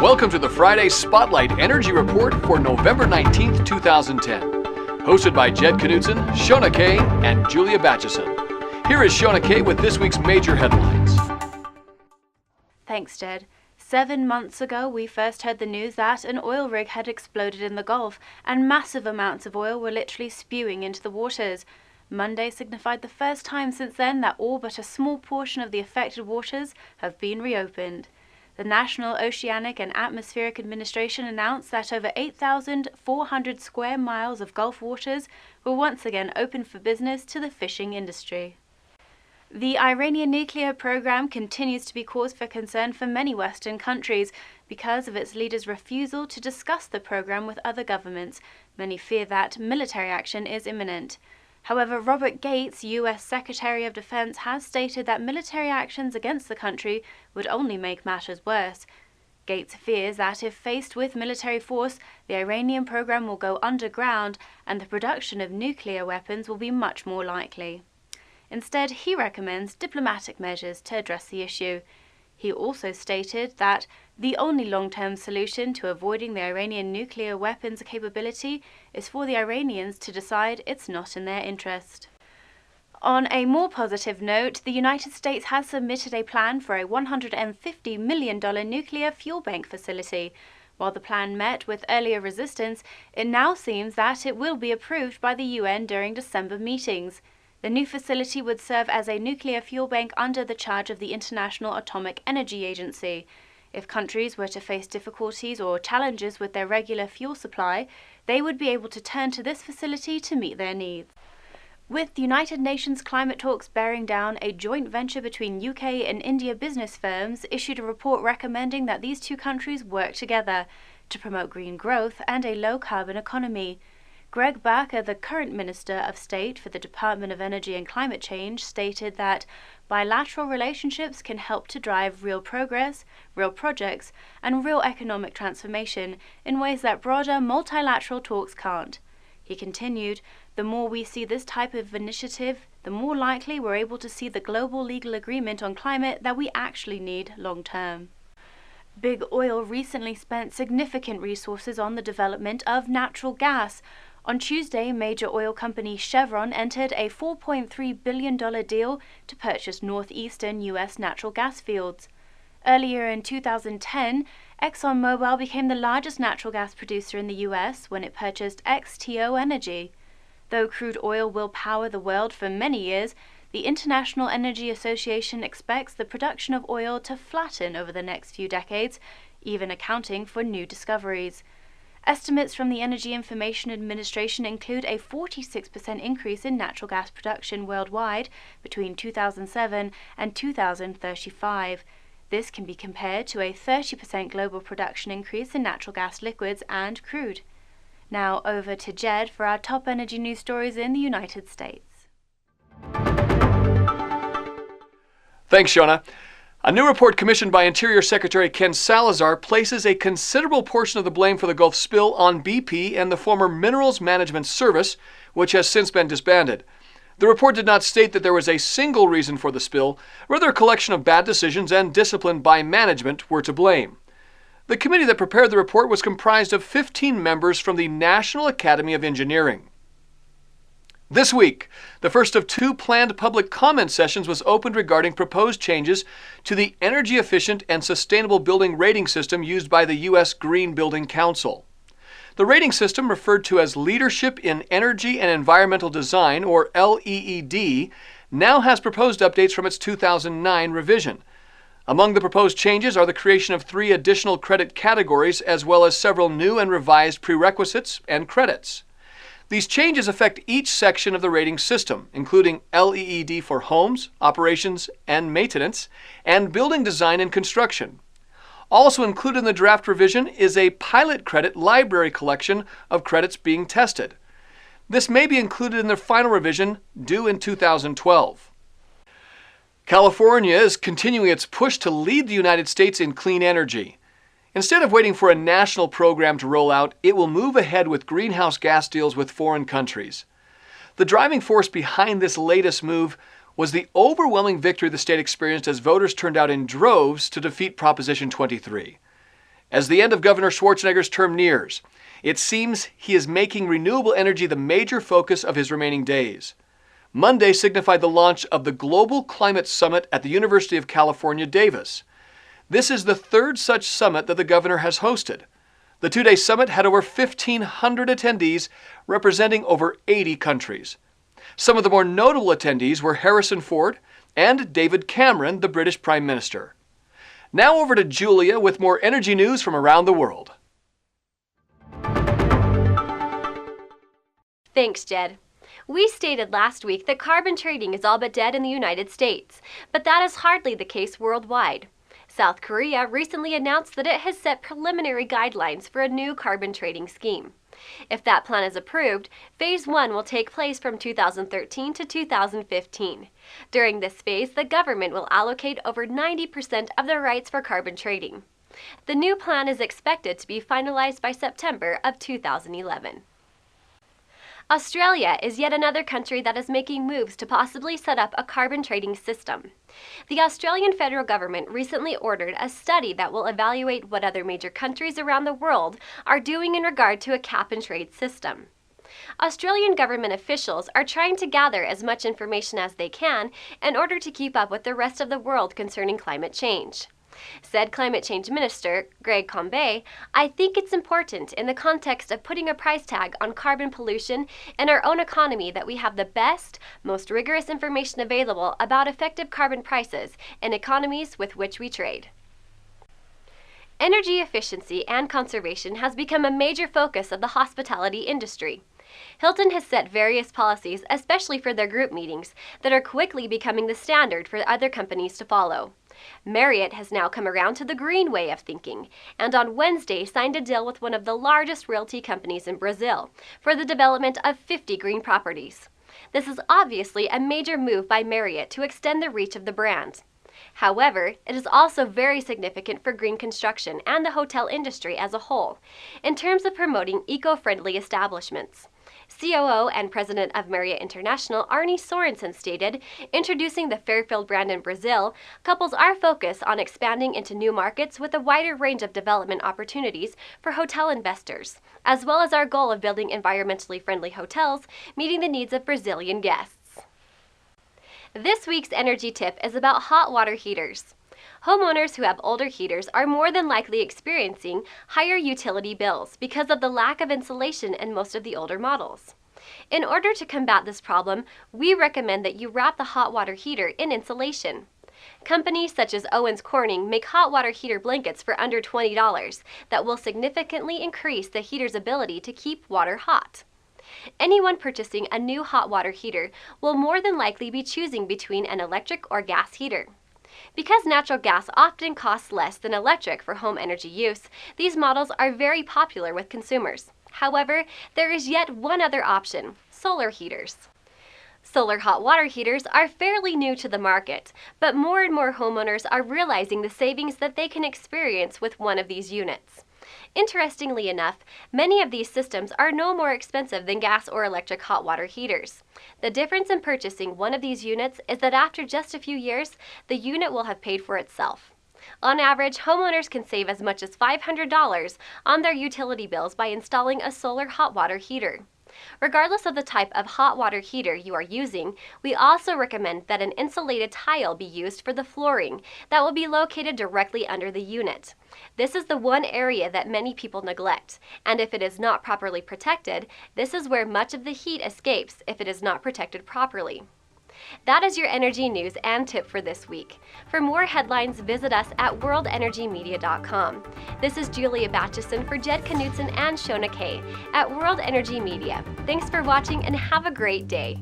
Welcome to the Friday Spotlight Energy Report for November 19th, 2010. Hosted by Jed Knudsen, Shona Kay, and Julia Batchison. Here is Shona Kay with this week's major headlines. Thanks, Jed. 7 months ago, we first heard the news that an oil rig had exploded in the Gulf, and massive amounts of oil were literally spewing into the waters. Monday signified the first time since then that all but a small portion of the affected waters have been reopened. The National Oceanic and Atmospheric Administration announced that over 8,400 square miles of Gulf waters were once again open for business to the fishing industry. The Iranian nuclear program continues to be cause for concern for many Western countries because of its leaders' refusal to discuss the program with other governments. Many fear that military action is imminent. However, Robert Gates, U.S. Secretary of Defense, has stated that military actions against the country would only make matters worse. Gates fears that if faced with military force, the Iranian program will go underground and the production of nuclear weapons will be much more likely. Instead, he recommends diplomatic measures to address the issue. He also stated that the only long-term solution to avoiding the Iranian nuclear weapons capability is for the Iranians to decide it's not in their interest. On a more positive note, the United States has submitted a plan for a $150 million nuclear fuel bank facility. While the plan met with earlier resistance, it now seems that it will be approved by the UN during December meetings. The new facility would serve as a nuclear fuel bank under the charge of the International Atomic Energy Agency. If countries were to face difficulties or challenges with their regular fuel supply, they would be able to turn to this facility to meet their needs. With the United Nations climate talks bearing down, a joint venture between UK and India business firms issued a report recommending that these two countries work together to promote green growth and a low-carbon economy. Greg Barker, the current Minister of State for the Department of Energy and Climate Change, stated that bilateral relationships can help to drive real progress, real projects, and real economic transformation in ways that broader multilateral talks can't. He continued, the more we see this type of initiative, the more likely we're able to see the global legal agreement on climate that we actually need long term. Big Oil recently spent significant resources on the development of natural gas. On Tuesday, major oil company Chevron entered a $4.3 billion deal to purchase northeastern U.S. natural gas fields. Earlier in 2010, Exxon Mobil became the largest natural gas producer in the U.S. when it purchased XTO Energy. Though crude oil will power the world for many years, the International Energy Association expects the production of oil to flatten over the next few decades, even accounting for new discoveries. Estimates from the Energy Information Administration include a 46% increase in natural gas production worldwide between 2007 and 2035. This can be compared to a 30% global production increase in natural gas liquids and crude. Now over to Jed for our top energy news stories in the United States. Thanks, Shona. A new report commissioned by Interior Secretary Ken Salazar places a considerable portion of the blame for the Gulf spill on BP and the former Minerals Management Service, which has since been disbanded. The report did not state that there was a single reason for the spill, rather a collection of bad decisions and discipline by management were to blame. The committee that prepared the report was comprised of 15 members from the National Academy of Engineering. This week, the first of two planned public comment sessions was opened regarding proposed changes to the energy efficient and sustainable building rating system used by the U.S. Green Building Council. The rating system, referred to as Leadership in Energy and Environmental Design, or LEED, now has proposed updates from its 2009 revision. Among the proposed changes are the creation of 3 additional credit categories, as well as several new and revised prerequisites and credits. These changes affect each section of the rating system, including LEED for homes, operations, and maintenance, and building design and construction. Also included in the draft revision is a pilot credit library collection of credits being tested. This may be included in the final revision due in 2012. California is continuing its push to lead the United States in clean energy. Instead of waiting for a national program to roll out, it will move ahead with greenhouse gas deals with foreign countries. The driving force behind this latest move was the overwhelming victory the state experienced as voters turned out in droves to defeat Proposition 23. As the end of Governor Schwarzenegger's term nears, it seems he is making renewable energy the major focus of his remaining days. Monday signified the launch of the Global Climate Summit at the University of California, Davis. This is the third such summit that the governor has hosted. The two-day summit had over 1,500 attendees representing over 80 countries. Some of the more notable attendees were Harrison Ford and David Cameron, the British Prime Minister. Now over to Julia with more energy news from around the world. Thanks, Jed. We stated last week that carbon trading is all but dead in the United States, but that is hardly the case worldwide. South Korea recently announced that it has set preliminary guidelines for a new carbon trading scheme. If that plan is approved, Phase 1 will take place from 2013 to 2015. During this phase, the government will allocate over 90% of the rights for carbon trading. The new plan is expected to be finalized by September of 2011. Australia is yet another country that is making moves to possibly set up a carbon trading system. The Australian federal government recently ordered a study that will evaluate what other major countries around the world are doing in regard to a cap-and-trade system. Australian government officials are trying to gather as much information as they can in order to keep up with the rest of the world concerning climate change. Said Climate Change Minister Greg Combet, "I think it's important in the context of putting a price tag on carbon pollution in our own economy that we have the best, most rigorous information available about effective carbon prices in economies with which we trade." Energy efficiency and conservation has become a major focus of the hospitality industry. Hilton has set various policies, especially for their group meetings, that are quickly becoming the standard for other companies to follow. Marriott has now come around to the green way of thinking, and on Wednesday signed a deal with one of the largest realty companies in Brazil for the development of 50 green properties. This is obviously a major move by Marriott to extend the reach of the brand. However, it is also very significant for green construction and the hotel industry as a whole, in terms of promoting eco-friendly establishments. COO and President of Marriott International, Arne Sorensen, stated, "Introducing the Fairfield brand in Brazil couples our focus on expanding into new markets with a wider range of development opportunities for hotel investors, as well as our goal of building environmentally friendly hotels, meeting the needs of Brazilian guests." This week's energy tip is about hot water heaters. Homeowners who have older heaters are more than likely experiencing higher utility bills because of the lack of insulation in most of the older models. In order to combat this problem, we recommend that you wrap the hot water heater in insulation. Companies such as Owens Corning make hot water heater blankets for under $20 that will significantly increase the heater's ability to keep water hot. Anyone purchasing a new hot water heater will more than likely be choosing between an electric or gas heater. Because natural gas often costs less than electric for home energy use, these models are very popular with consumers. However, there is yet one other option: solar heaters. Solar hot water heaters are fairly new to the market, but more and more homeowners are realizing the savings that they can experience with one of these units. Interestingly enough, many of these systems are no more expensive than gas or electric hot water heaters. The difference in purchasing one of these units is that after just a few years, the unit will have paid for itself. On average, homeowners can save as much as $500 on their utility bills by installing a solar hot water heater. Regardless of the type of hot water heater you are using, we also recommend that an insulated tile be used for the flooring that will be located directly under the unit. This is the one area that many people neglect, and if it is not properly protected, this is where much of the heat escapes if it is not protected properly. That is your energy news and tip for this week. For more headlines, visit us at worldenergymedia.com. This is Julia Batchison for Jed Knutson and Shona Kay at World Energy Media. Thanks for watching and have a great day.